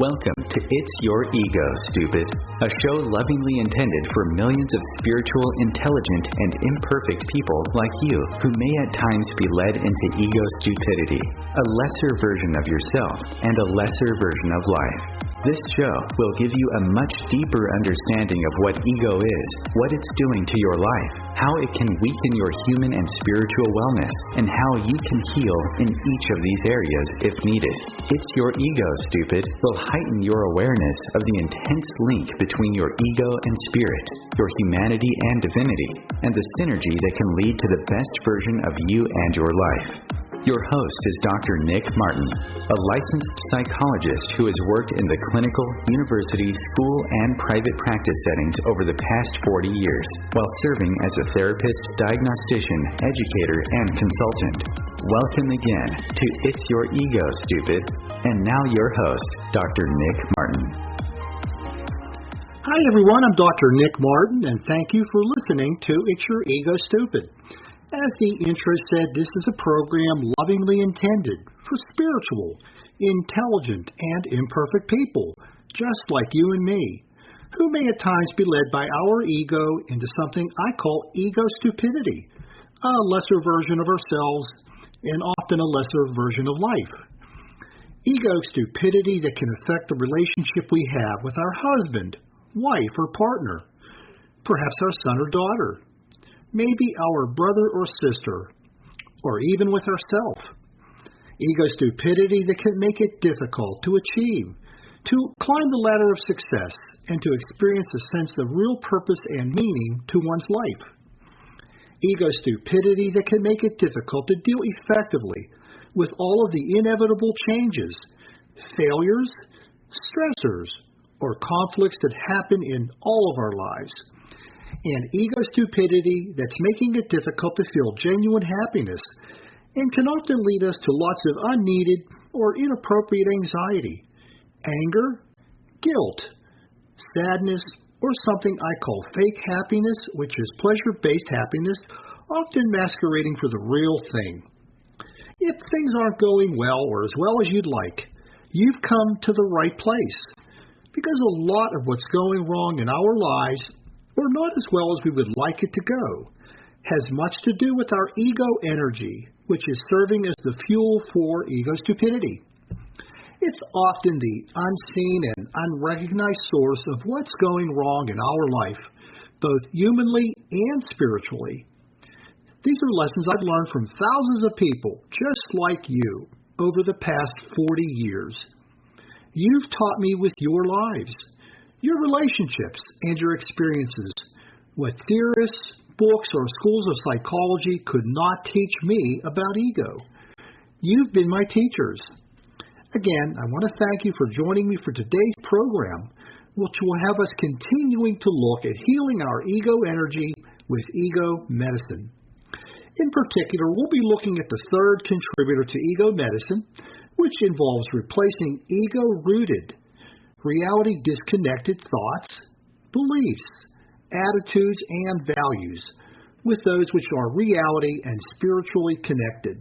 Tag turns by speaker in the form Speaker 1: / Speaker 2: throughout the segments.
Speaker 1: Welcome to It's Your Ego, Stupid, a show lovingly intended for millions of spiritual, intelligent, and imperfect people like you who may at times be led into ego stupidity, a lesser version of yourself and a lesser version of life. This show will give you a much deeper understanding of what ego is, what it's doing to your life, how it can weaken your human and spiritual wellness, and how you can heal in each of these areas if needed. It's Your Ego, Stupid will heighten your awareness of the intense link between your ego and spirit, your humanity and divinity, and the synergy that can lead to the best version of you and your life. Your host is Dr. Nick Martin, a licensed psychologist who has worked in the clinical, university, school, and private practice settings over the past 40 years, while serving as a therapist, diagnostician, educator, and consultant. Welcome again to It's Your Ego, Stupid. And now your host, Dr. Nick Martin.
Speaker 2: Hi everyone, I'm Dr. Nick Martin, and thank you for listening to It's Your Ego, Stupid. As the intro said, this is a program lovingly intended for spiritual, intelligent, and imperfect people, just like you and me, who may at times be led by our ego into something I call ego stupidity, a lesser version of ourselves and often a lesser version of life. Ego stupidity that can affect the relationship we have with our husband, wife, or partner, perhaps our son or daughter, maybe our brother or sister, or even with ourselves. Ego stupidity that can make it difficult to achieve, to climb the ladder of success, and to experience a sense of real purpose and meaning to one's life. Ego stupidity that can make it difficult to deal effectively with all of the inevitable changes, failures, stressors, or conflicts that happen in all of our lives. And ego stupidity that's making it difficult to feel genuine happiness and can often lead us to lots of unneeded or inappropriate anxiety, anger, guilt, sadness, or something I call fake happiness, which is pleasure-based happiness, often masquerading for the real thing. If things aren't going well or as well as you'd like, you've come to the right place, because a lot of what's going wrong in our lives, or not as well as we would like it to go, has much to do with our ego energy, which is serving as the fuel for ego stupidity. It's often the unseen and unrecognized source of what's going wrong in our life, both humanly and spiritually. These are lessons I've learned from thousands of people just like you over the past 40 years. You've taught me with your lives, your relationships, and your experiences what theorists, books, or schools of psychology could not teach me about ego. You've been my teachers. Again, I want to thank you for joining me for today's program, which will have us continuing to look at healing our ego energy with ego medicine. In particular, we'll be looking at the third contributor to ego medicine, which involves replacing ego-rooted, reality-disconnected thoughts, beliefs, attitudes, and values with those which are reality and spiritually connected.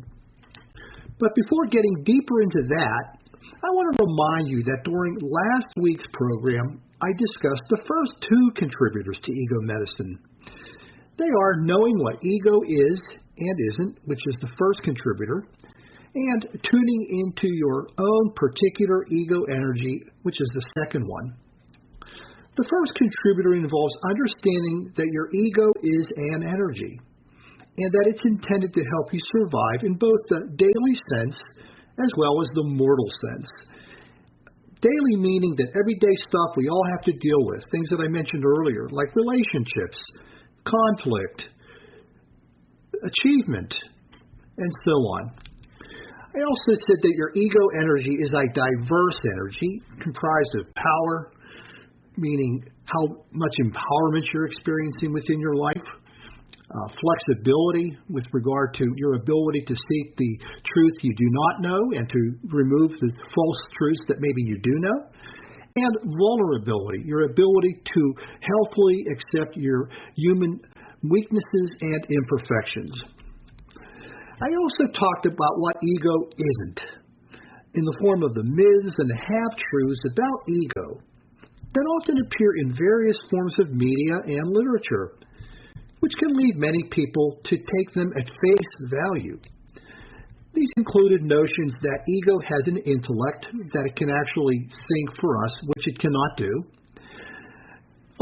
Speaker 2: But before getting deeper into that, I want to remind you that during last week's program, I discussed the first two contributors to ego medicine. They are knowing what ego is and isn't, which is the first contributor, and tuning into your own particular ego energy, which is the second one. The first contributor involves understanding that your ego is an energy, and that it's intended to help you survive in both the daily sense as well as the mortal sense. Daily meaning that everyday stuff we all have to deal with, things that I mentioned earlier, like relationships, conflict, achievement, and so on. I also said that your ego energy is a diverse energy comprised of power, meaning how much empowerment you're experiencing within your life, flexibility with regard to your ability to seek the truth you do not know and to remove the false truths that maybe you do know, and vulnerability, your ability to healthfully accept your human weaknesses and imperfections. I also talked about what ego isn't. in the form of the myths and the half-truths about ego that often appear in various forms of media and literature, which can lead many people to take them at face value. These included notions that ego has an intellect, that it can actually think for us, which it cannot do.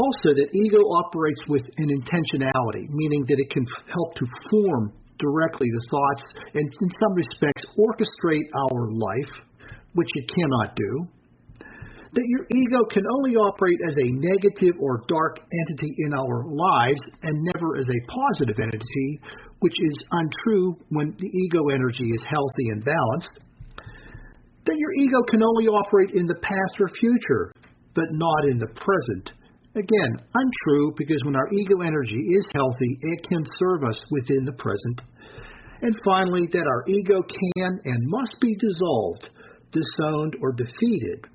Speaker 2: Also, that ego operates with an intentionality, meaning that it can help to form directly the thoughts and, in some respects, orchestrate our life, which it cannot do. That your ego can only operate as a negative or dark entity in our lives and never as a positive entity, which is untrue when the ego energy is healthy and balanced. That your ego can only operate in the past or future, but not in the present. Again, untrue, because when our ego energy is healthy, it can serve us within the present. And finally, that our ego can and must be dissolved, disowned, or defeated,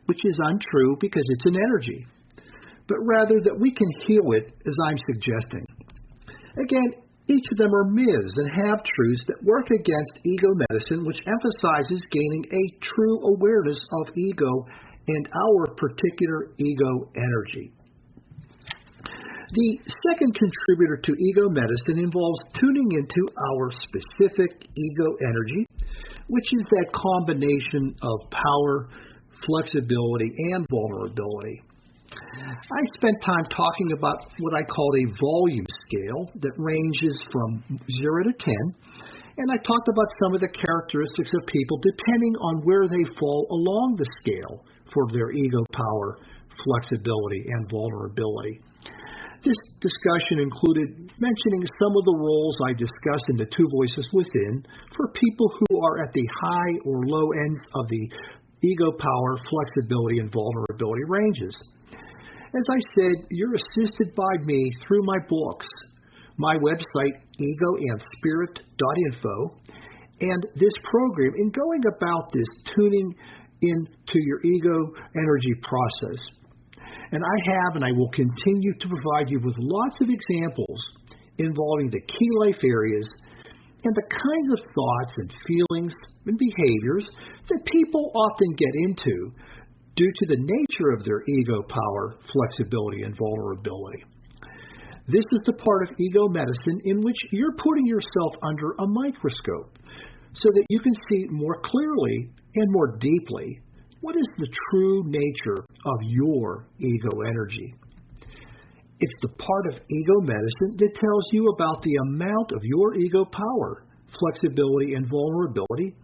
Speaker 2: which is untrue because it's an energy, but rather that we can heal it, as I'm suggesting. Again, each of them are myths and half-truths that work against ego medicine, which emphasizes gaining a true awareness of ego and our particular ego energy. The second contributor to ego medicine involves tuning into our specific ego energy, which is that combination of power, flexibility, and vulnerability. I spent time talking about what I called a volume scale that ranges from 0 to 10, and I talked about some of the characteristics of people depending on where they fall along the scale for their ego power, flexibility, and vulnerability. This discussion included mentioning some of the roles I discussed in the Two Voices Within for people who are at the high or low ends of the ego power, flexibility, and vulnerability ranges. As I said, you're assisted by me through my books, my website, egoandspirit.info, and this program in going about this tuning into your ego energy process. And I have and I will continue to provide you with lots of examples involving the key life areas and the kinds of thoughts and feelings and behaviors that people often get into due to the nature of their ego power, flexibility, and vulnerability. This is the part of ego medicine in which you're putting yourself under a microscope so that you can see more clearly and more deeply what is the true nature of your ego energy. It's the part of ego medicine that tells you about the amount of your ego power, flexibility, and vulnerability,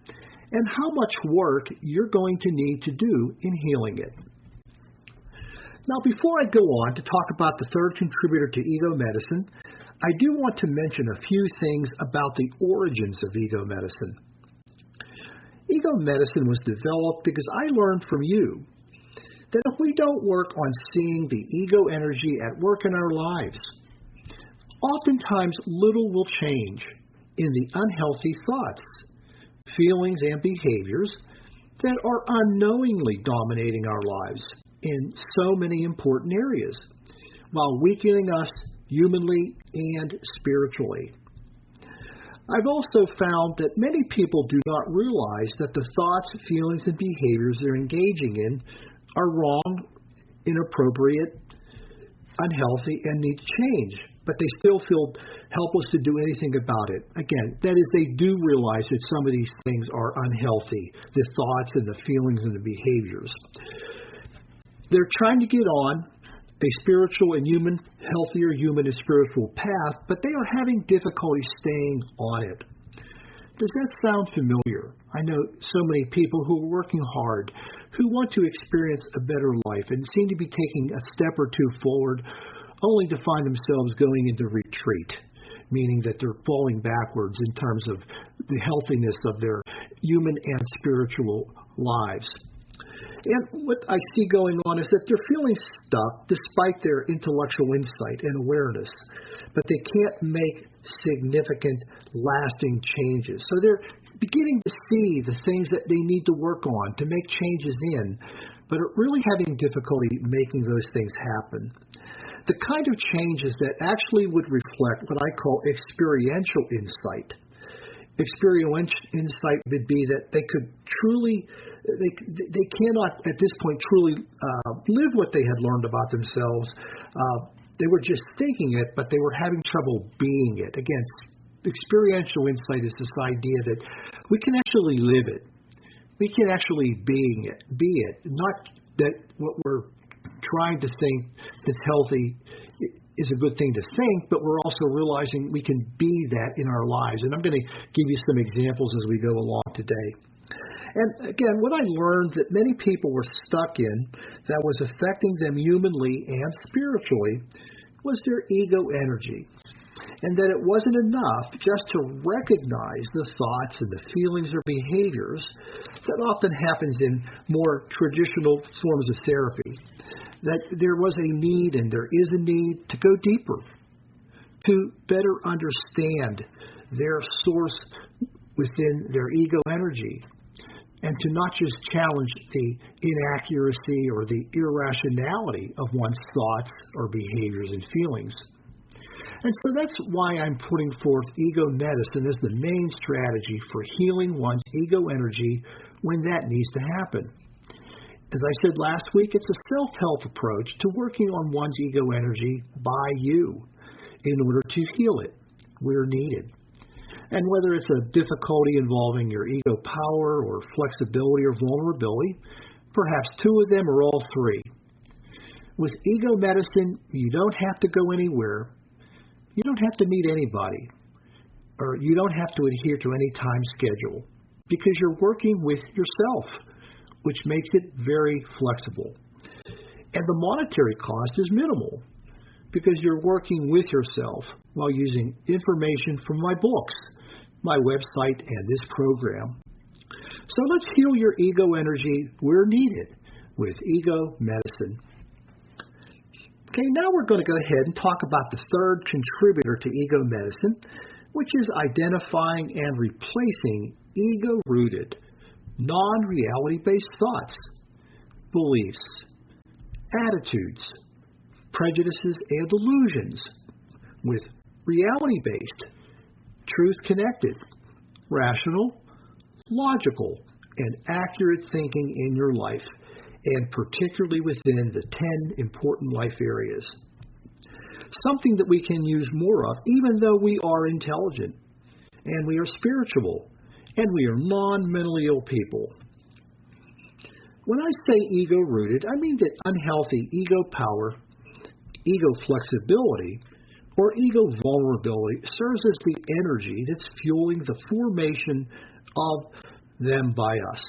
Speaker 2: and how much work you're going to need to do in healing it. Now, before I go on to talk about the third contributor to ego medicine, I do want to mention a few things about the origins of ego medicine. Ego medicine was developed because I learned from you that if we don't work on seeing the ego energy at work in our lives, oftentimes little will change in the unhealthy thoughts, feelings, and behaviors that are unknowingly dominating our lives in so many important areas, while weakening us humanly and spiritually. I've also found that many people do not realize that the thoughts, feelings, and behaviors they're engaging in are wrong, inappropriate, unhealthy, and need to change, but they still feel helpless to do anything about it. Again, that is, they do realize that some of these things are unhealthy, the thoughts and the feelings and the behaviors. They're trying to get on a spiritual and healthier human and spiritual path, but they are having difficulty staying on it. Does that sound familiar? I know so many people who are working hard, who want to experience a better life and seem to be taking a step or two forward, only to find themselves going into retreat, meaning that they're falling backwards in terms of the healthiness of their human and spiritual lives. And what I see going on is that they're feeling stuck despite their intellectual insight and awareness, but they can't make significant, lasting changes. So they're beginning to see the things that they need to work on to make changes in, but are really having difficulty making those things happen. The kind of changes that actually would reflect what I call experiential insight experiential insight would be that they could truly, they cannot at this point truly live what they had learned about themselves. They were just thinking it, but they were having trouble being it. Again, experiential insight is this idea that we can actually live it. We can actually be it. Not that what we're trying to think that's healthy is a good thing to think, but we're also realizing we can be that in our lives. And I'm going to give you some examples as we go along today. And again, what I learned that many people were stuck in that was affecting them humanly and spiritually was their ego energy. And that it wasn't enough just to recognize the thoughts and the feelings or behaviors that often happens in more traditional forms of therapy. That there was a need, and there is a need, to go deeper, to better understand their source within their ego energy, and to not just challenge the inaccuracy or the irrationality of one's thoughts or behaviors and feelings. And so that's why I'm putting forth ego medicine as the main strategy for healing one's ego energy when that needs to happen. As I said last week, it's a self-help approach to working on one's ego energy by you in order to heal it where needed. And whether it's a difficulty involving your ego power or flexibility or vulnerability, perhaps two of them or all three. With ego medicine, you don't have to go anywhere. You don't have to meet anybody, or you don't have to adhere to any time schedule, because you're working with yourself, which makes it very flexible. And the monetary cost is minimal, because you're working with yourself while using information from my books, my website, and this program. So let's heal your ego energy where needed with ego medicine. Okay, now we're going to go ahead and talk about the third contributor to ego medicine, which is identifying and replacing ego-rooted, non-reality-based thoughts, beliefs, attitudes, prejudices, and delusions with reality-based, truth-connected, rational, logical, and accurate thinking in your life, and particularly within the 10 important life areas. Something that we can use more of, even though we are intelligent, and we are spiritual, and we are non-mentally ill people. When I say ego-rooted, I mean that unhealthy ego power, ego flexibility, or ego vulnerability serves as the energy that's fueling the formation of them by us.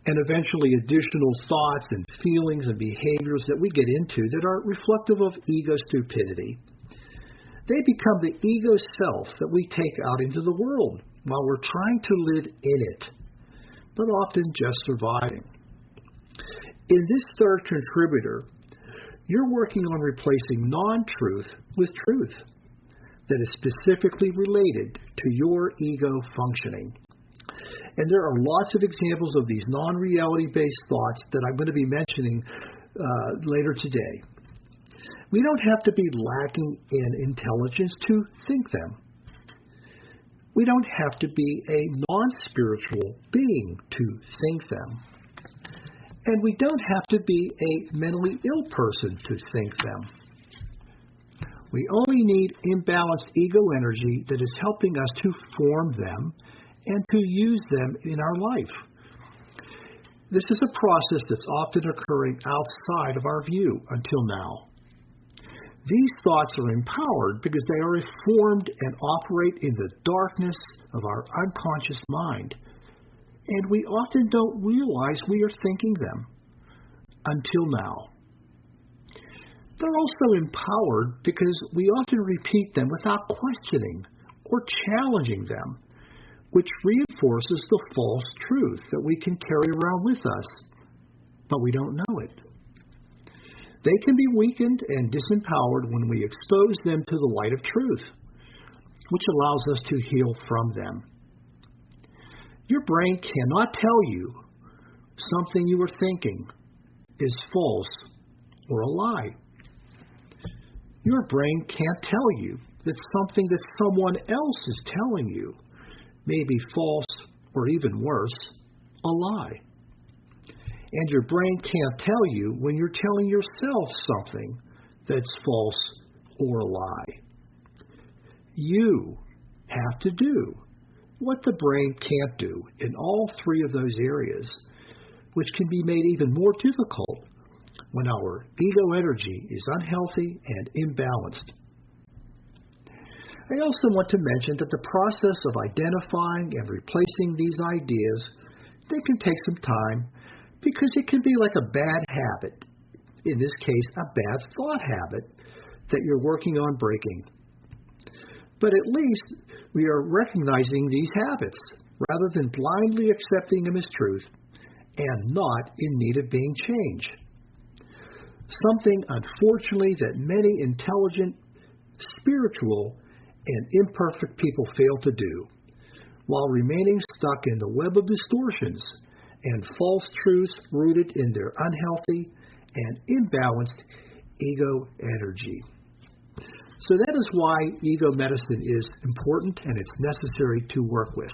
Speaker 2: And eventually additional thoughts and feelings and behaviors that we get into that are reflective of ego stupidity. They become the ego self that we take out into the world while we're trying to live in it, but often just surviving. In this third contributor, you're working on replacing non-truth with truth that is specifically related to your ego functioning. And there are lots of examples of these non-reality-based thoughts that I'm going to be mentioning later today. We don't have to be lacking in intelligence to think them. We don't have to be a non-spiritual being to think them. And we don't have to be a mentally ill person to think them. We only need imbalanced ego energy that is helping us to form them and to use them in our life. This is a process that's often occurring outside of our view until now. These thoughts are empowered because they are informed and operate in the darkness of our unconscious mind, and we often don't realize we are thinking them until now. They're also empowered because we often repeat them without questioning or challenging them, which reinforces the false truth that we can carry around with us, but we don't know it. They can be weakened and disempowered when we expose them to the light of truth, which allows us to heal from them. Your brain cannot tell you something you are thinking is false or a lie. Your brain can't tell you that something that someone else is telling you may be false or even worse, a lie. And your brain can't tell you when you're telling yourself something that's false or a lie. You have to do what the brain can't do in all three of those areas, which can be made even more difficult when our ego energy is unhealthy and imbalanced. I also want to mention that the process of identifying and replacing these ideas, they can take some time because it can be like a bad habit, in this case a bad thought habit, that you're working on breaking. But at least we are recognizing these habits rather than blindly accepting them as truth and not in need of being changed. Something, unfortunately, that many intelligent, spiritual, and imperfect people fail to do, while remaining stuck in the web of distortions and false truths rooted in their unhealthy and imbalanced ego energy. So that is why ego medicine is important and it's necessary to work with.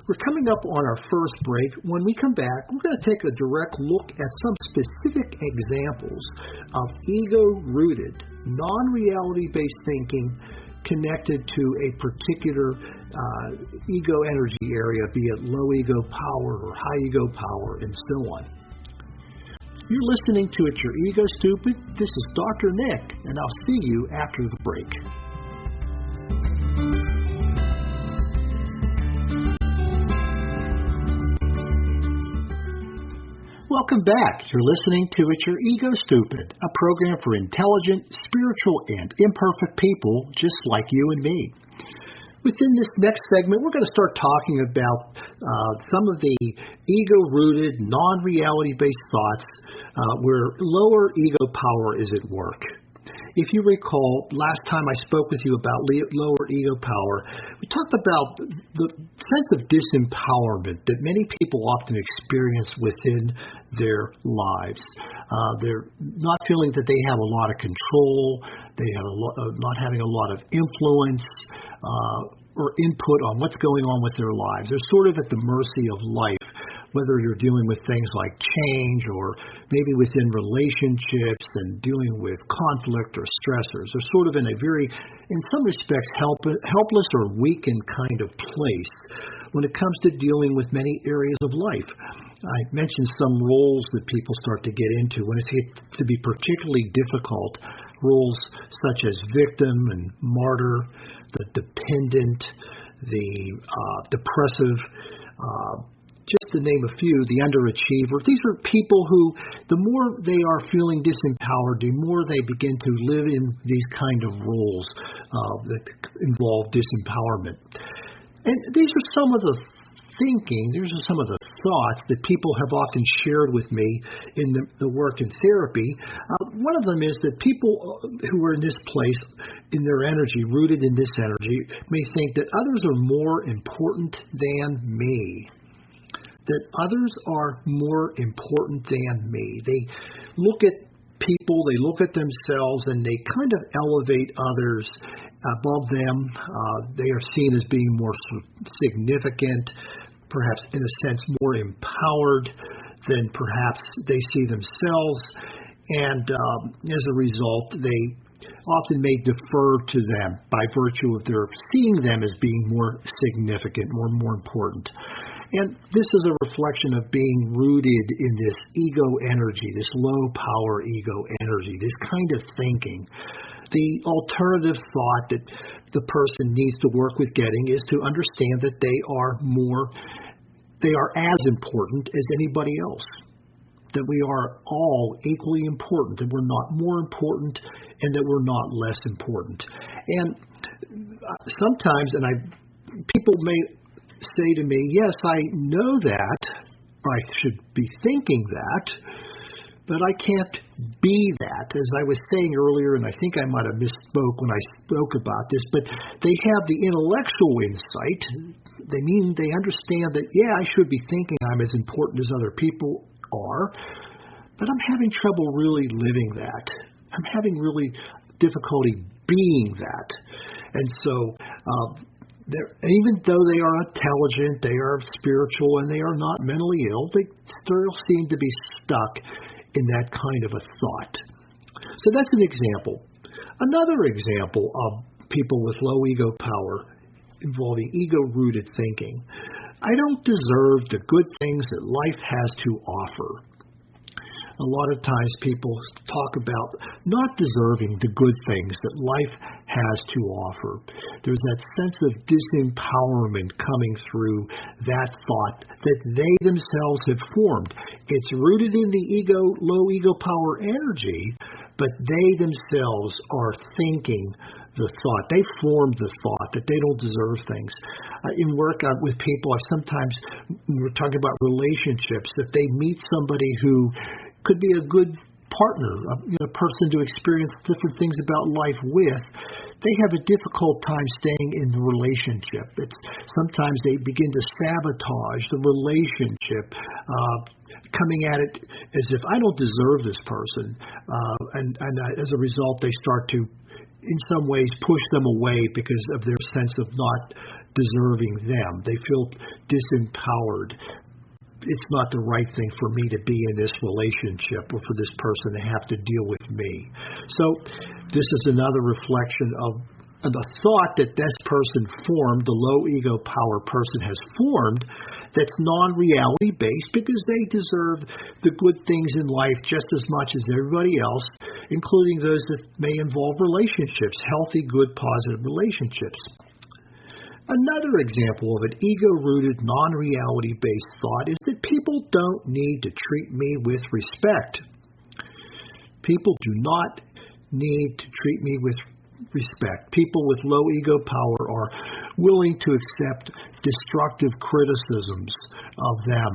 Speaker 2: We're coming up on our first break. When we come back, we're going to take a direct look at some specific examples of ego-rooted, non-reality-based thinking connected to a particular ego energy area, be it low ego power or high ego power, and so on. You're listening to It's Your Ego Stupid. This is Dr. Nick, and I'll see you after the break. Welcome back. You're listening to It's Your Ego Stupid, a program for intelligent, spiritual, and imperfect people just like you and me. Within this next segment, we're going to start talking about some of the ego-rooted, non-reality-based thoughts where lower ego power is at work. If you recall, last time I spoke with you about lower ego power, we talked about the sense of disempowerment that many people often experience within their lives. They're not feeling that they have a lot of control, they have not having a lot of influence or input on what's going on with their lives. They're sort of at the mercy of life, whether you're dealing with things like change or maybe within relationships and dealing with conflict or stressors. They're sort of in a very, in some respects, helpless or weakened kind of place when it comes to dealing with many areas of life. I mentioned some roles that people start to get into when it gets to be particularly difficult, roles such as victim and martyr, the dependent, the depressive, just to name a few, the underachiever. These are people who, the more they are feeling disempowered, the more they begin to live in these kind of roles that involve disempowerment. And these are some of the thinking, these are some of the thoughts that people have often shared with me in the work in therapy. One of them is that people who are in this place, in their energy, rooted in this energy, may think that others are more important than me. That others are more important than me. They look at people, they look at themselves, and they kind of elevate others above them. They are seen as being more significant, perhaps in a sense more empowered than perhaps they see themselves. And as a result, they often may defer to them by virtue of their seeing them as being more significant, more important. And this is a reflection of being rooted in this ego energy, this low power ego energy, this kind of thinking. The alternative thought that the person needs to work with getting is to understand that they are as important as anybody else. That we are all equally important, that we're not more important, and that we're not less important. And sometimes, people may say to me, yes, I know that, or I should be thinking that, but I can't be that. As I was saying earlier, and I think I might have misspoke when I spoke about this, but they have the intellectual insight. They understand that, yeah, I should be thinking I'm as important as other people are, but I'm having trouble really living that. I'm having really difficulty being that. And so even though they are intelligent, they are spiritual, and they are not mentally ill, they still seem to be stuck in that kind of a thought. So that's an example. Another example of people with low ego power involving ego-rooted thinking. I don't deserve the good things that life has to offer. A lot of times people talk about not deserving the good things that life has to offer. There's that sense of disempowerment coming through that thought that they themselves have formed. It's rooted in the low ego power energy, but they themselves are thinking the thought. They formed the thought that they don't deserve things. In work with people, I sometimes, when we're talking about relationships, if they meet somebody who could be a good partner, a person to experience different things about life with, they have a difficult time staying in the relationship. Sometimes they begin to sabotage the relationship, coming at it as if I don't deserve this person, and as a result they start to, in some ways, push them away because of their sense of not deserving them. They feel disempowered. It's not the right thing for me to be in this relationship or for this person to have to deal with me. So this is another reflection of the thought that this person formed, the low ego power person has formed, that's non-reality based because they deserve the good things in life just as much as everybody else, including those that may involve relationships, healthy, good, positive relationships. Another example of an ego-rooted, non-reality-based thought is that people don't need to treat me with respect. People do not need to treat me with respect. People with low ego power are willing to accept destructive criticisms of them,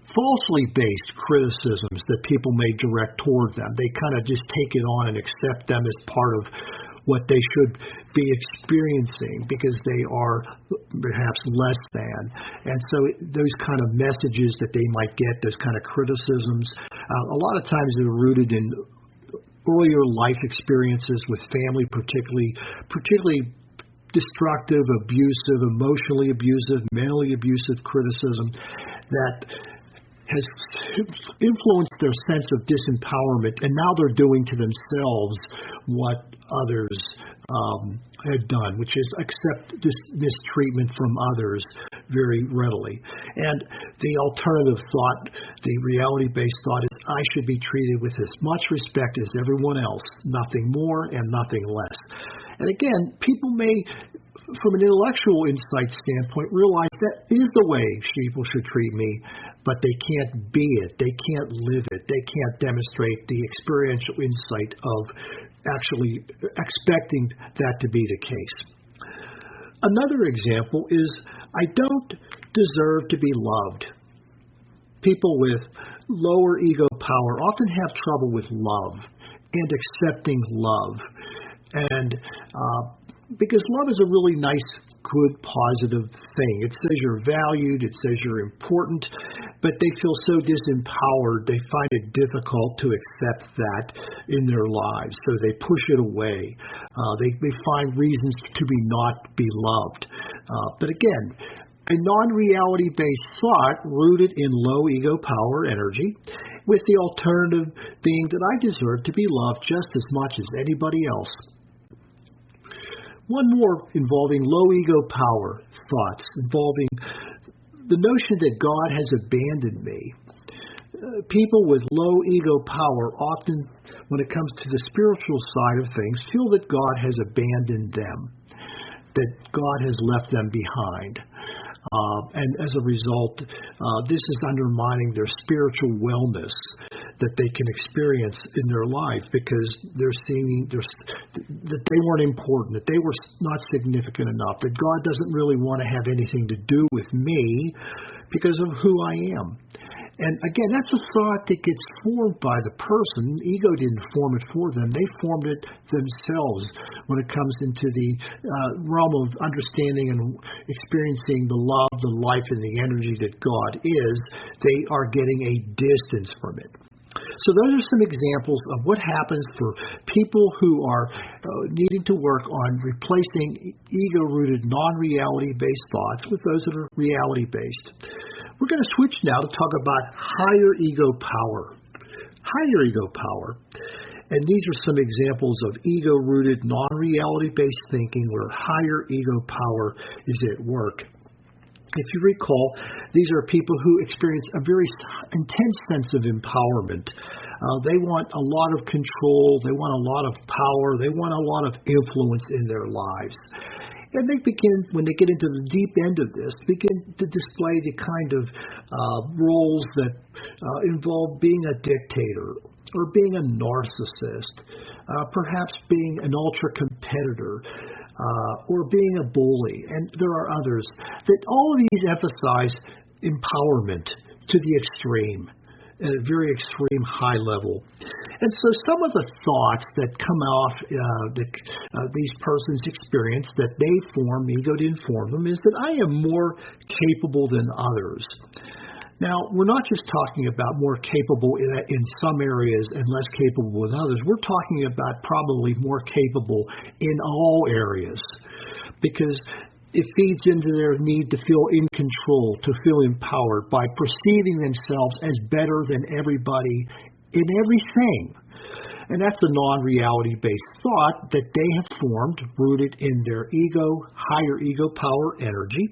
Speaker 2: falsely based criticisms that people may direct toward them. They kind of just take it on and accept them as part of what they should be experiencing because they are perhaps less than. And so those kind of messages that they might get, those kind of criticisms, a lot of times they're rooted in earlier life experiences with family, particularly destructive, abusive, emotionally abusive, mentally abusive criticism that has influenced their sense of disempowerment, and now they're doing to themselves what others had done, which is accept this mistreatment from others very readily. And the alternative thought, the reality-based thought, is I should be treated with as much respect as everyone else, nothing more and nothing less. And again, people may, from an intellectual insight standpoint, realize that is the way people should treat me, but they can't be it. They can't live it. They can't demonstrate the experiential insight of actually expecting that to be the case. Another example is I don't deserve to be loved. People with lower ego power often have trouble with love and accepting love. And because love is a really nice, good, positive thing. It says you're valued, it says you're important, but they feel so disempowered, they find it difficult to accept that in their lives, so they push it away. They find reasons to not be loved. But again, a non-reality-based thought rooted in low ego power energy, with the alternative being that I deserve to be loved just as much as anybody else. One more involving low ego power thoughts, involving the notion that God has abandoned me. People with low ego power often, when it comes to the spiritual side of things, feel that God has abandoned them, that God has left them behind. And as a result, this is undermining their spiritual wellness that they can experience in their life because they're seeing that they weren't important, that they were not significant enough, that God doesn't really want to have anything to do with me because of who I am. And again, that's a thought that gets formed by the person. Ego didn't form it for them. They formed it themselves when it comes into the realm of understanding and experiencing the love, the life, and the energy that God is. They are getting a distance from it. So those are some examples of what happens for people who are needing to work on replacing ego-rooted, non-reality-based thoughts with those that are reality-based. We're going to switch now to talk about higher ego power. Higher ego power. And these are some examples of ego-rooted, non-reality-based thinking where higher ego power is at work. If you recall, these are people who experience a very intense sense of empowerment. They want a lot of control. They want a lot of power. They want a lot of influence in their lives. And they begin, when they get into the deep end of this, begin to display the kind of roles that involve being a dictator or being a narcissist, perhaps being an ultra-competitor, or being a bully. And there are others. That all of these emphasize empowerment to the extreme, at a very extreme high level. And so some of the thoughts that come off these persons experience that they form, ego to inform them, is that I am more capable than others. Now, we're not just talking about more capable in some areas and less capable in others. We're talking about probably more capable in all areas, because it feeds into their need to feel in control, to feel empowered by perceiving themselves as better than everybody in everything. And that's a non-reality-based thought that they have formed, rooted in their ego, higher ego power energy.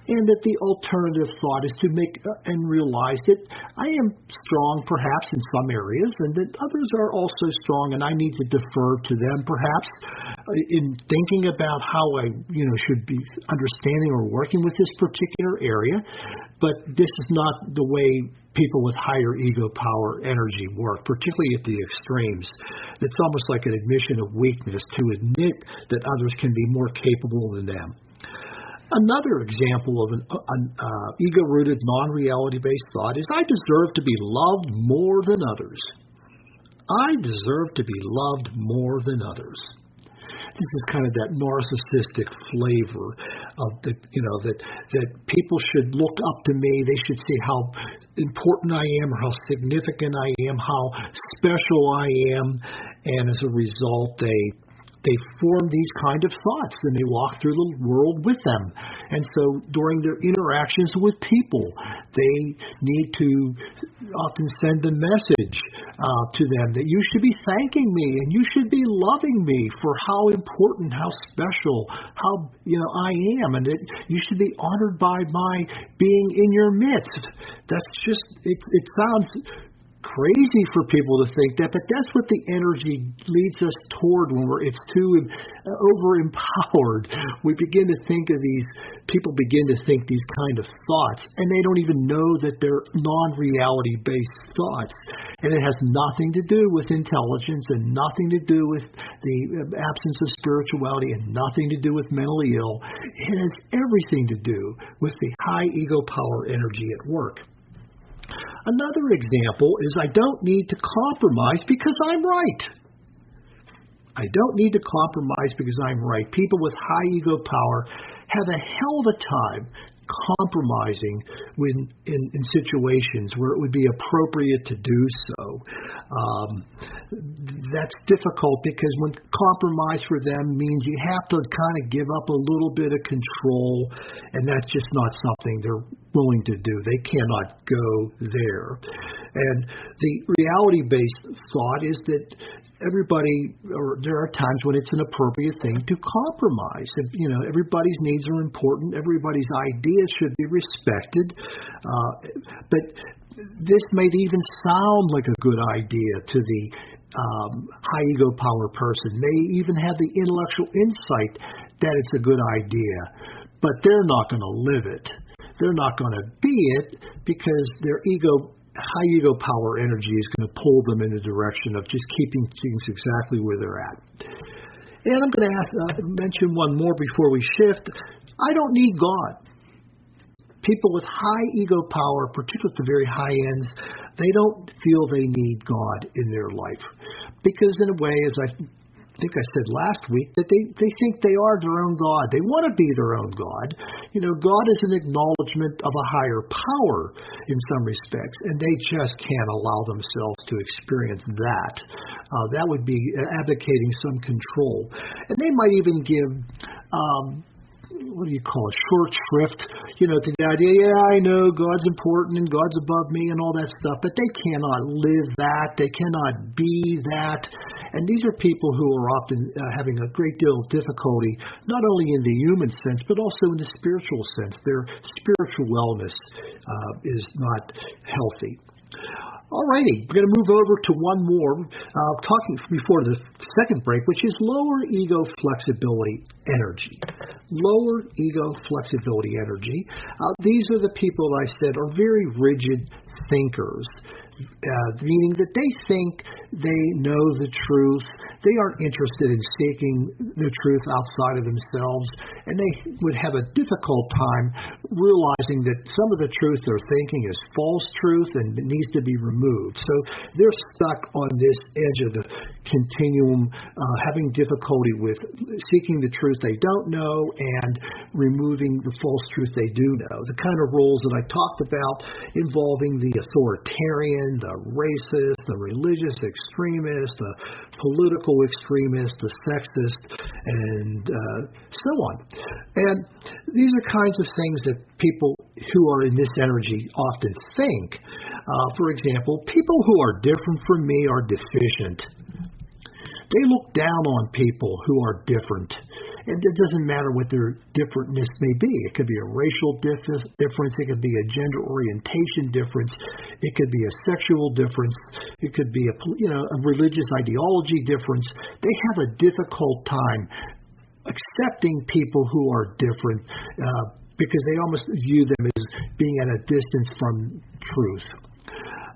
Speaker 2: And that the alternative thought is to make and realize that I am strong perhaps in some areas, and that others are also strong, and I need to defer to them perhaps in thinking about how I should be understanding or working with this particular area. But this is not the way people with higher ego power energy work, particularly at the extremes. It's almost like an admission of weakness to admit that others can be more capable than them. Another example of an ego-rooted, non-reality-based thought is I deserve to be loved more than others. I deserve to be loved more than others. This is kind of that narcissistic flavor of that people should look up to me. They should see how important I am, or how significant I am, how special I am, and as a result, they form these kind of thoughts, and they walk through the world with them. And so during their interactions with people, they need to often send a message to them that you should be thanking me, and you should be loving me for how important, how special, how I am, and that you should be honored by my being in your midst. That's just, it sounds crazy for people to think that, but that's what the energy leads us toward when it's too over-empowered. We begin to think of people begin to think these kind of thoughts, and they don't even know that they're non-reality-based thoughts. And it has nothing to do with intelligence, and nothing to do with the absence of spirituality, and nothing to do with mentally ill. It has everything to do with the high ego power energy at work. Another example is I don't need to compromise because I'm right. I don't need to compromise because I'm right. People with high ego power have a hell of a time compromising when in situations where it would be appropriate to do so. That's difficult because when compromise for them means you have to kind of give up a little bit of control, and that's just not something they're willing to do. They cannot go there. And the reality-based thought is that there are times when it's an appropriate thing to compromise. Everybody's needs are important. Everybody's ideas should be respected. But this might even sound like a good idea to the high ego power person. May even have the intellectual insight that it's a good idea, but they're not going to live it. They're not going to be it because their high ego power energy is going to pull them in the direction of just keeping things exactly where they're at. And I'm going to mention one more before we shift. I don't need God. People with high ego power, particularly at the very high ends, they don't feel they need God in their life. Because in a way, as I think I said last week, that they think they are their own God. They want to be their own God. God is an acknowledgement of a higher power in some respects, and they just can't allow themselves to experience that. That would be advocating some control. And they might even give what do you call it, short shrift, to the idea, yeah, I know God's important and God's above me and all that stuff, but they cannot live that. They cannot be that. And these are people who are often having a great deal of difficulty, not only in the human sense, but also in the spiritual sense. Their spiritual wellness is not healthy. Alrighty, we're going to move over to one more, talking before the second break, which is lower ego flexibility energy. Lower ego flexibility energy. These are the people I said are very rigid thinkers, meaning that they think they know the truth. They aren't interested in seeking the truth outside of themselves, and they would have a difficult time realizing that some of the truth they're thinking is false truth and it needs to be removed. So they're stuck on this edge of the continuum, having difficulty with seeking the truth they don't know and removing the false truth they do know. The kind of roles that I talked about involving the authoritarian, the racist, the religious extremist, the political extremist, the sexist, and so on. And these are kinds of things that people who are in this energy often think. For example, people who are different from me are deficient. They look down on people who are different. And it doesn't matter what their differentness may be. It could be a racial difference. It could be a gender orientation difference. It could be a sexual difference. It could be a religious ideology difference. They have a difficult time accepting people who are different because they almost view them as being at a distance from truth.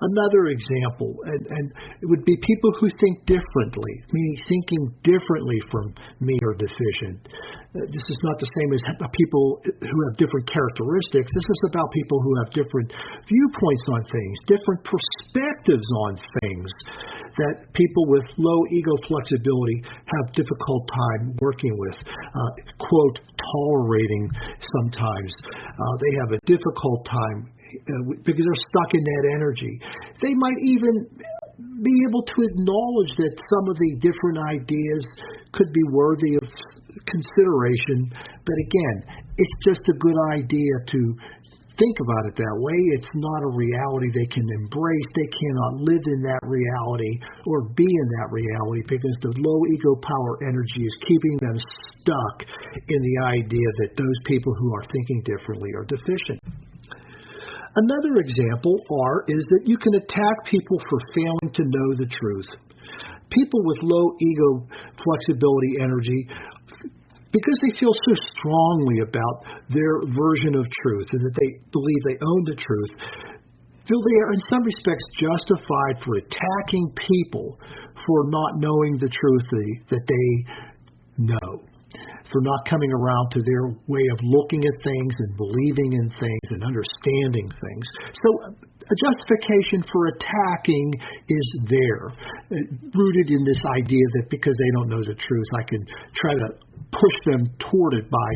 Speaker 2: Another example, and it would be people who think differently, meaning thinking differently from me are deficient. This is not the same as people who have different characteristics. This is about people who have different viewpoints on things, different perspectives on things that people with low ego flexibility have difficult time working with, quote, tolerating sometimes. They have a difficult time because they're stuck in that energy. They might even be able to acknowledge that some of the different ideas could be worthy of consideration, but again, it's just a good idea to think about it that way. It's not a reality they can embrace. They cannot live in that reality or be in that reality because the low ego power energy is keeping them stuck in the idea that those people who are thinking differently are deficient. Another example is that you can attack people for failing to know the truth. People with low ego flexibility energy, because they feel so strongly about their version of truth and that they believe they own the truth, feel they are in some respects justified for attacking people for not knowing the truth that they know, for not coming around to their way of looking at things and believing in things and understanding things. So a justification for attacking is there, rooted in this idea that because they don't know the truth, I can try to push them toward it by,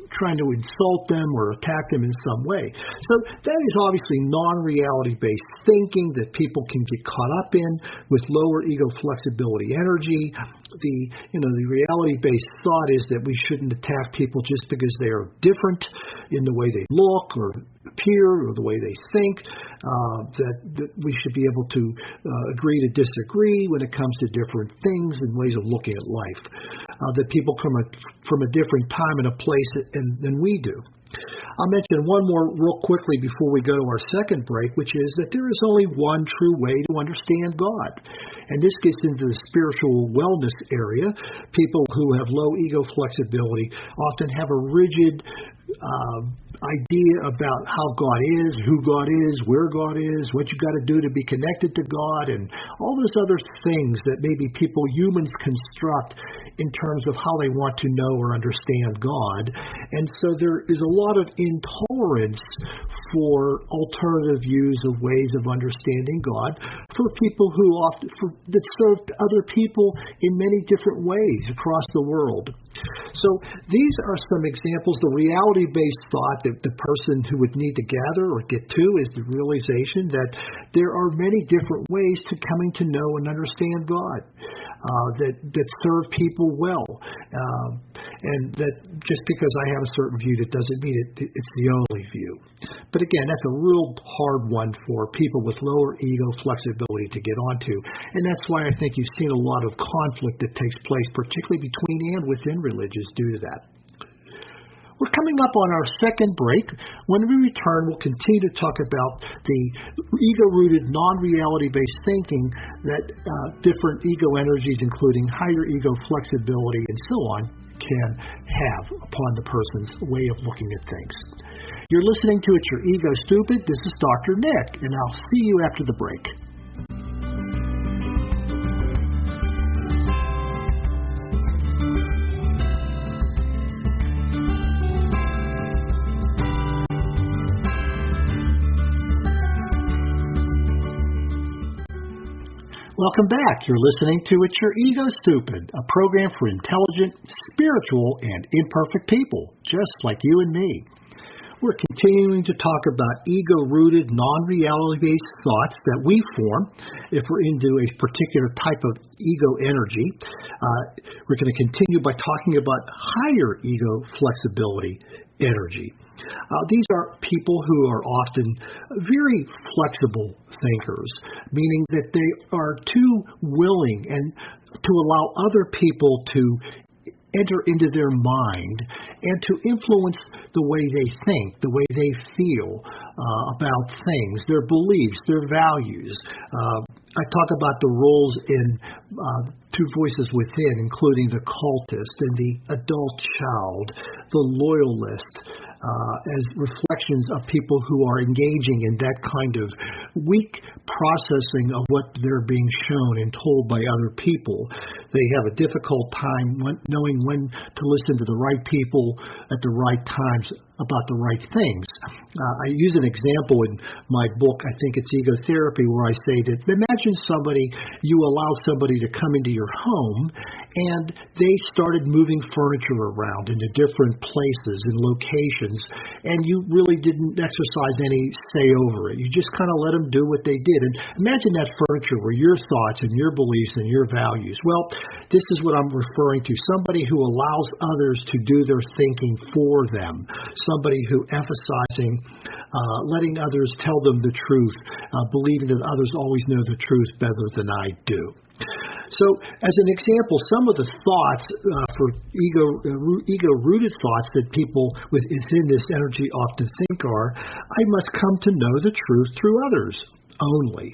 Speaker 2: trying to insult them or attack them in some way. So that is obviously non-reality based thinking that people can get caught up in with lower ego flexibility energy. The reality-based thought is that we shouldn't attack people just because they are different in the way they look or appear or the way they think, that we should be able to agree to disagree when it comes to different things and ways of looking at life, that people come from a different time and a place than we do. I'll mention one more real quickly before we go to our second break, which is that there is only one true way to understand God. And this gets into the spiritual wellness area. People who have low ego flexibility often have a rigid idea about how God is, who God is, where God is, what you got to do to be connected to God, and all those other things that maybe humans construct in terms of how they want to know or understand God. And so there is a lot of intolerance for alternative views of ways of understanding God, for people that serve other people in many different ways across the world. So these are some examples. The reality-based thought that the person who would need to gather or get to is the realization that there are many different ways to coming to know and understand God that serve people well. And that just because I have a certain view, that doesn't mean it's the only view. But again, that's a real hard one for people with lower ego flexibility to get onto. And that's why I think you've seen a lot of conflict that takes place, particularly between and within religions due to that. We're coming up on our second break. When we return, we'll continue to talk about the ego-rooted, non-reality-based thinking that different ego energies, including higher ego flexibility and so on, can have upon the person's way of looking at things. You're listening to It's Your Ego Stupid. This is Dr. Nick, and I'll see you after the break. Welcome back. You're listening to It's Your Ego Stupid, a program for intelligent, spiritual, and imperfect people, just like you and me. We're continuing to talk about ego-rooted, non-reality-based thoughts that we form if we're into a particular type of ego energy. We're going to continue by talking about higher ego flexibility energy. These are people who are often very flexible thinkers, meaning that they are too willing and to allow other people to enter into their mind and to influence the way they think, the way they feel about things, their beliefs, their values. I talk about the roles in Two Voices Within, including the cultist and the adult child, the loyalist, as reflections of people who are engaging in that kind of weak processing of what they're being shown and told by other people. They have a difficult time knowing when to listen to the right people at the right times about the right things. I use an example in my book, I think it's Ego Therapy, where I say that imagine you allow somebody to come into your home and they started moving furniture around into different places and locations, and you really didn't exercise any say over it. You just kind of let them do what they did. And imagine that furniture were your thoughts and your beliefs and your values. Well, this is what I'm referring to. Somebody who allows others to do their thinking for them. Somebody who emphasizing letting others tell them the truth, believing that others always know the truth better than I do. So, as an example, some of the thoughts for ego-rooted thoughts that people within this energy often think are, I must come to know the truth through others only.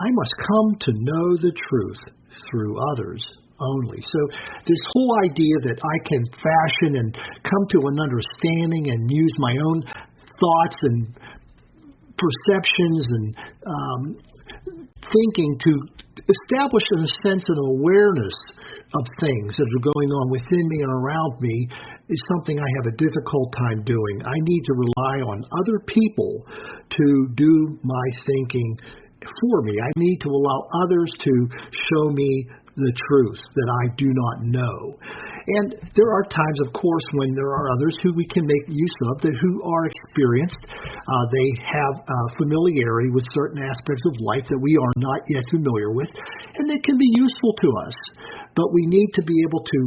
Speaker 2: I must come to know the truth through others only. So this whole idea that I can fashion and come to an understanding and use my own thoughts and perceptions and thinking to establish, in a sense, an awareness of things that are going on within me and around me is something I have a difficult time doing. I need to rely on other people to do my thinking for me. I need to allow others to show me the truth that I do not know. And there are times, of course, when there are others who we can make use of, who are experienced. They have familiarity with certain aspects of life that we are not yet familiar with, and they can be useful to us. But we need to be able to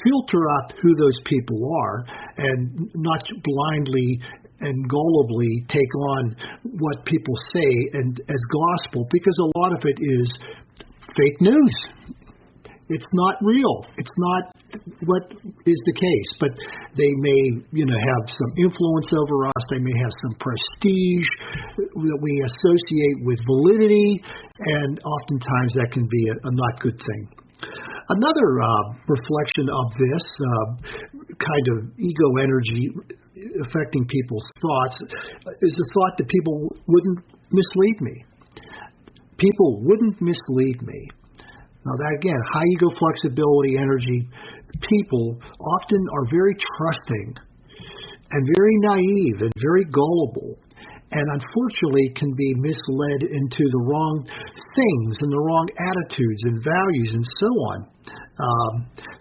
Speaker 2: filter out who those people are and not blindly and gullibly take on what people say and as gospel, because a lot of it is fake news. It's not real. It's not what is the case. But they may, have some influence over us. They may have some prestige that we associate with validity, and oftentimes that can be a not good thing. Another reflection of this kind of ego energy affecting people's thoughts is the thought that people wouldn't mislead me. People wouldn't mislead me. Now that, again, high ego flexibility energy people often are very trusting and very naive and very gullible. and unfortunately can be misled into the wrong things and the wrong attitudes and values and so on.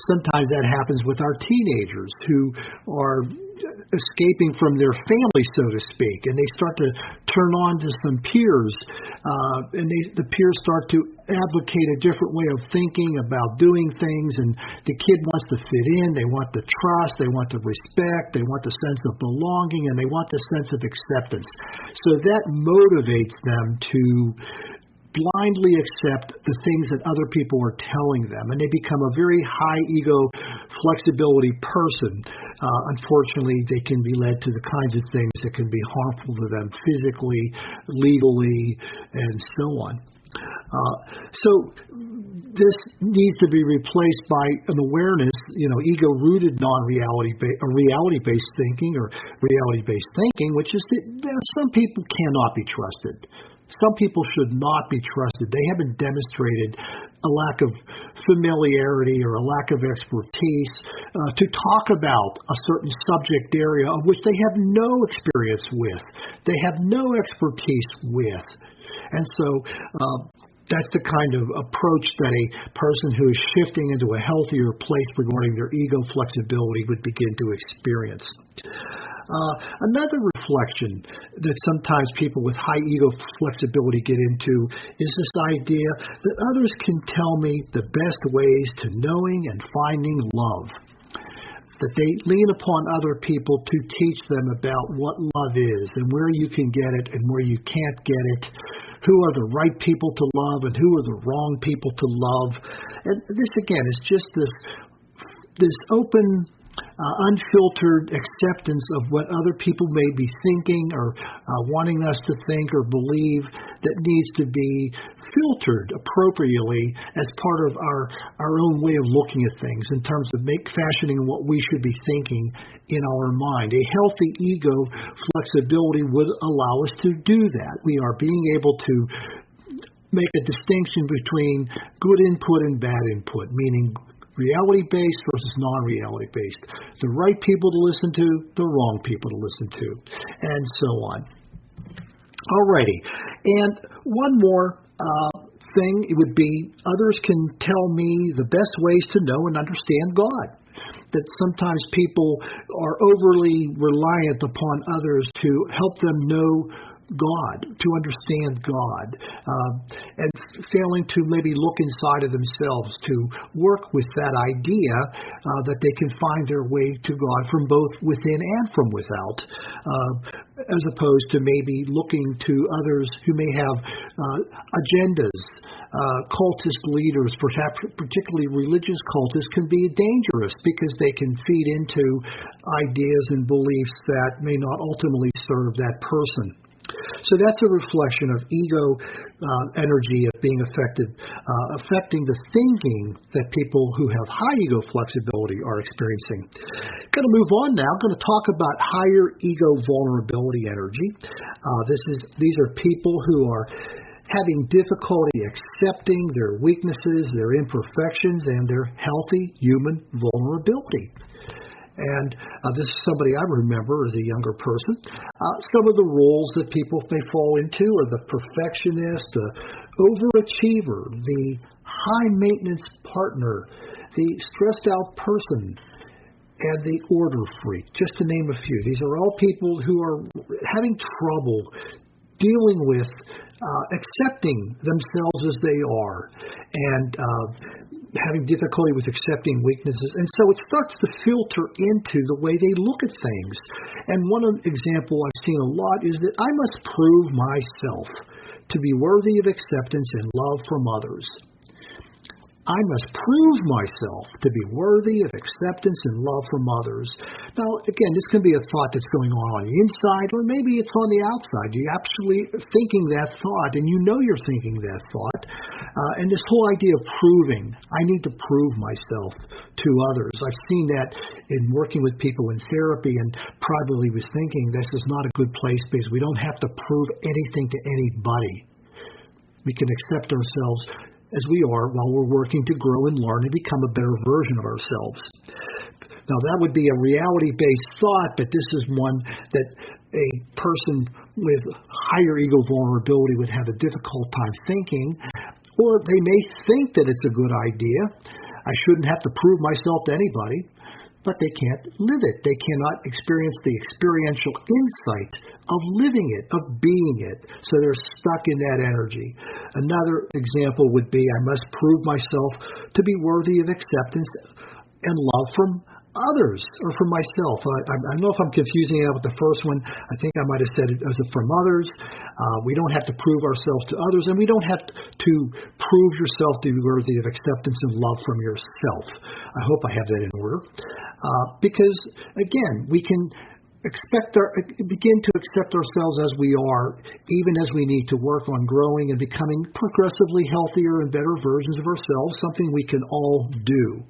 Speaker 2: Sometimes that happens with our teenagers who are escaping from their family, so to speak, and they start to turn on to some peers, and the peers start to advocate a different way of thinking about doing things, and the kid wants to fit in, they want the trust, they want the respect, they want the sense of belonging, and they want the sense of acceptance. So that motivates them to blindly accept the things that other people are telling them, and they become a very high ego flexibility person. Unfortunately, they can be led to the kinds of things that can be harmful to them physically, legally, and so on. So this needs to be replaced by an awareness, ego-rooted reality-based thinking, or reality-based thinking, which is that some people cannot be trusted. Some people should not be trusted. They haven't demonstrated a lack of familiarity or a lack of expertise to talk about a certain subject area of which they have no experience with. They have no expertise with. And so that's the kind of approach that a person who is shifting into a healthier place regarding their ego flexibility would begin to experience. Another reflection that sometimes people with high ego flexibility get into is this idea that others can tell me the best ways to knowing and finding love. That they lean upon other people to teach them about what love is and where you can get it and where you can't get it, who are the right people to love and who are the wrong people to love. And this, again, is just this open, unfiltered acceptance of what other people may be thinking or wanting us to think or believe that needs to be filtered appropriately as part of our own way of looking at things in terms of fashioning what we should be thinking in our mind. A healthy ego flexibility would allow us to do that. We are being able to make a distinction between good input and bad input, meaning reality-based versus non-reality-based. The right people to listen to, the wrong people to listen to, and so on. Alrighty. And one more thing, it would be others can tell me the best ways to know and understand God. That sometimes people are overly reliant upon others to help them know God, to understand God, and failing to maybe look inside of themselves to work with that idea that they can find their way to God from both within and from without, as opposed to maybe looking to others who may have agendas. Cultist leaders, perhaps particularly religious cultists, can be dangerous because they can feed into ideas and beliefs that may not ultimately serve that person. So that's a reflection of ego energy of being affecting the thinking that people who have high ego flexibility are experiencing. Going to move on now. I'm going to talk about higher ego vulnerability energy. These are people who are having difficulty accepting their weaknesses, their imperfections, and their healthy human vulnerability. And this is somebody I remember as a younger person. Some of the roles that people may fall into are the perfectionist, the overachiever, the high-maintenance partner, the stressed-out person, and the order freak, just to name a few. These are all people who are having trouble dealing with accepting themselves as they are and having difficulty with accepting weaknesses. And so it starts to filter into the way they look at things. And one example I've seen a lot is that I must prove myself to be worthy of acceptance and love from others. I must prove myself to be worthy of acceptance and love from others. Now, again, this can be a thought that's going on the inside, or maybe it's on the outside. You're actually thinking that thought, and you know you're thinking that thought. And this whole idea of proving, I need to prove myself to others. I've seen that in working with people in therapy, and probably was thinking this is not a good place because we don't have to prove anything to anybody. We can accept ourselves as we are while we're working to grow and learn and become a better version of ourselves. Now, that would be a reality-based thought, but this is one that a person with higher ego vulnerability would have a difficult time thinking, or they may think that it's a good idea. I shouldn't have to prove myself to anybody, but they can't live it. They cannot experience the experiential insight of living it, of being it. So they're stuck in that energy. Another example would be, I must prove myself to be worthy of acceptance and love from others or from myself. I don't know if I'm confusing that with the first one. I think I might have said it as from others. We don't have to prove ourselves to others, and we don't have to prove yourself to be worthy of acceptance and love from yourself. I hope I have that in order. Because, again, we can begin to accept ourselves as we are, even as we need to work on growing and becoming progressively healthier and better versions of ourselves, something we can all do.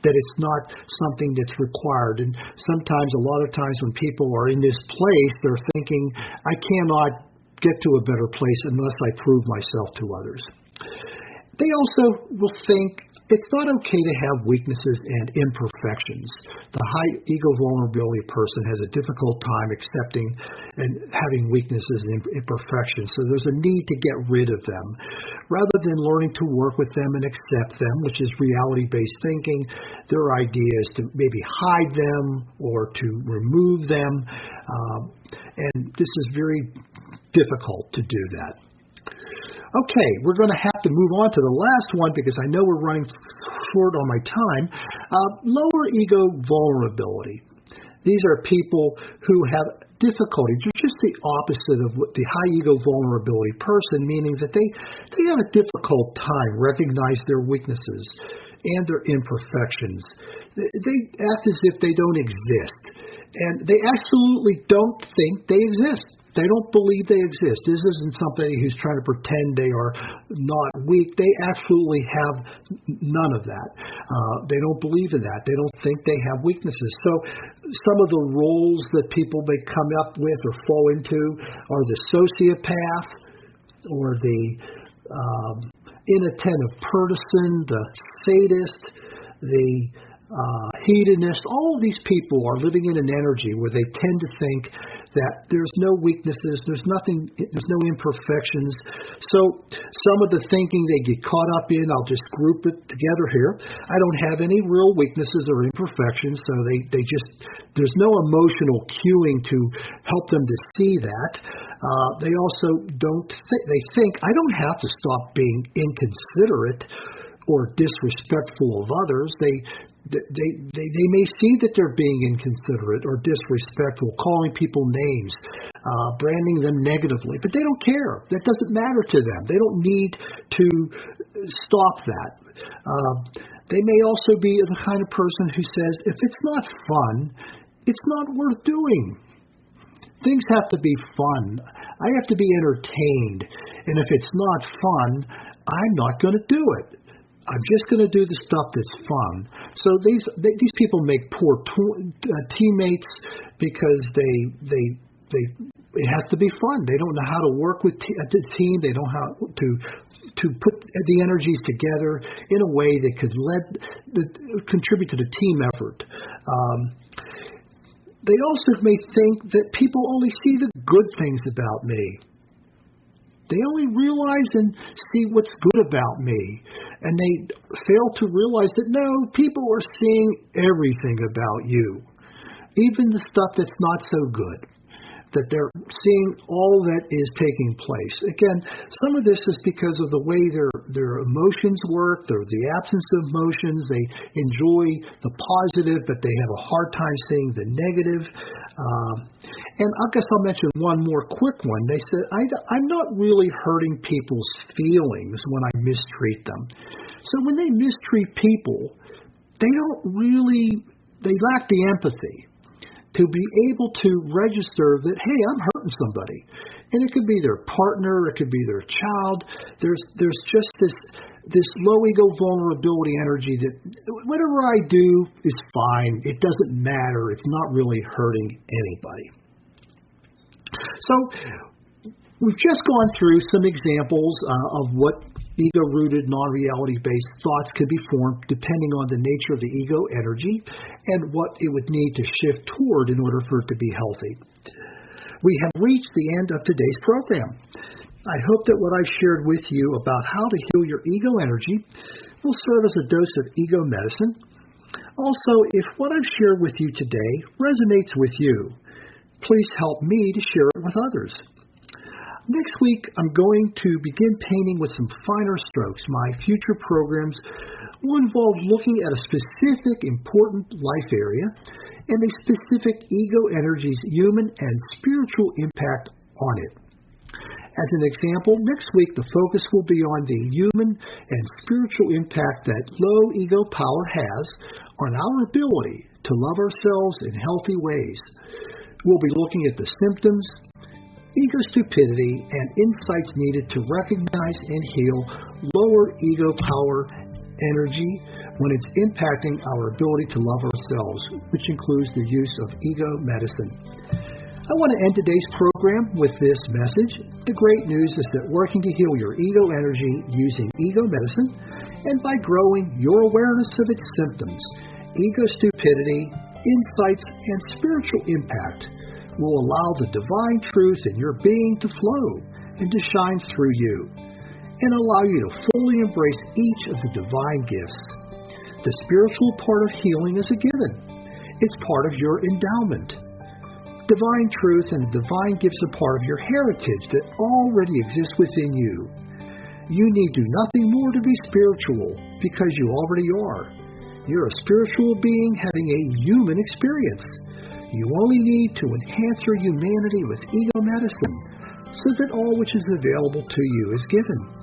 Speaker 2: That it's not something that's required. And sometimes, a lot of times when people are in this place, they're thinking, I cannot get to a better place unless I prove myself to others. They also will think it's not okay to have weaknesses and imperfections. The high ego vulnerability person has a difficult time accepting and having weaknesses and imperfections, so there's a need to get rid of them. Rather than learning to work with them and accept them, which is reality-based thinking, their idea is to maybe hide them or to remove them, and this is very difficult to do that. Okay, we're going to have to move on to the last one because I know we're running short on my time. Lower ego vulnerability. These are people who have difficulty. They're just the opposite of what the high ego vulnerability person, meaning that they have a difficult time recognizing their weaknesses and their imperfections. They act as if they don't exist, and they absolutely don't think they exist. They don't believe they exist. This isn't somebody who's trying to pretend they are not weak. They absolutely have none of that. They don't believe in that. They don't think they have weaknesses. So some of the roles that people may come up with or fall into are the sociopath or the inattentive person, the sadist, the hedonist. All of these people are living in an energy where they tend to think that there's no weaknesses, there's no imperfections. So some of the thinking they get caught up in, I'll just group it together here. I don't have any real weaknesses or imperfections, so there's no emotional cueing to help them to see that. They also they think I don't have to stop being inconsiderate or disrespectful of others. They may see that they're being inconsiderate or disrespectful, calling people names, branding them negatively, but they don't care. That doesn't matter to them. They don't need to stop that. They may also be the kind of person who says, if it's not fun, it's not worth doing. Things have to be fun. I have to be entertained. And if it's not fun, I'm not going to do it. I'm just going to do the stuff that's fun. So these people make poor teammates because it has to be fun. They don't know how to work with the team. They don't know how to put the energies together in a way that could contribute to the team effort. They also may think that people only see the good things about me. They only realize and see what's good about me. And they fail to realize that, no, people are seeing everything about you, even the stuff that's not so good, that they're seeing all that is taking place. Again, some of this is because of the way their emotions work, the absence of emotions. They enjoy the positive, but they have a hard time seeing the negative. And I guess I'll mention one more quick one. They said, I'm not really hurting people's feelings when I mistreat them. So when they mistreat people, they lack the empathy to be able to register that, hey, I'm hurting somebody. And it could be their partner, it could be their child. There's just this low ego vulnerability energy that whatever I do is fine. It doesn't matter. It's not really hurting anybody. So we've just gone through some examples of what ego-rooted, non-reality-based thoughts can be formed depending on the nature of the ego energy and what it would need to shift toward in order for it to be healthy. We have reached the end of today's program. I hope that what I've shared with you about how to heal your ego energy will serve as a dose of ego medicine. Also, if what I've shared with you today resonates with you, please help me to share it with others. Next week, I'm going to begin painting with some finer strokes. My future programs will involve looking at a specific important life area and a specific ego energy's human and spiritual impact on it. As an example, next week the focus will be on the human and spiritual impact that low ego power has on our ability to love ourselves in healthy ways. We'll be looking at the symptoms, ego stupidity, and insights needed to recognize and heal lower ego power energy when it's impacting our ability to love ourselves, which includes the use of ego medicine. I want to end today's program with this message. The great news is that working to heal your ego energy using ego medicine and by growing your awareness of its symptoms, ego stupidity, insights, and spiritual impact will allow the divine truth in your being to flow and to shine through you and allow you to fully embrace each of the divine gifts. The spiritual part of healing is a given. It's part of your endowment. Divine truth and the divine gifts are part of your heritage that already exists within you. You need do nothing more to be spiritual because you already are. You're a spiritual being having a human experience. You only need to enhance your humanity with ego medicine so that all which is available to you is given.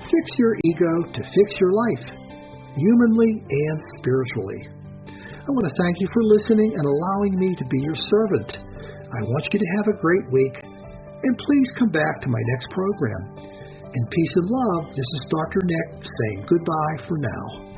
Speaker 2: Fix your ego to fix your life, humanly and spiritually. I want to thank you for listening and allowing me to be your servant. I want you to have a great week, and please come back to my next program. In peace and love, this is Dr. Nick saying goodbye for now.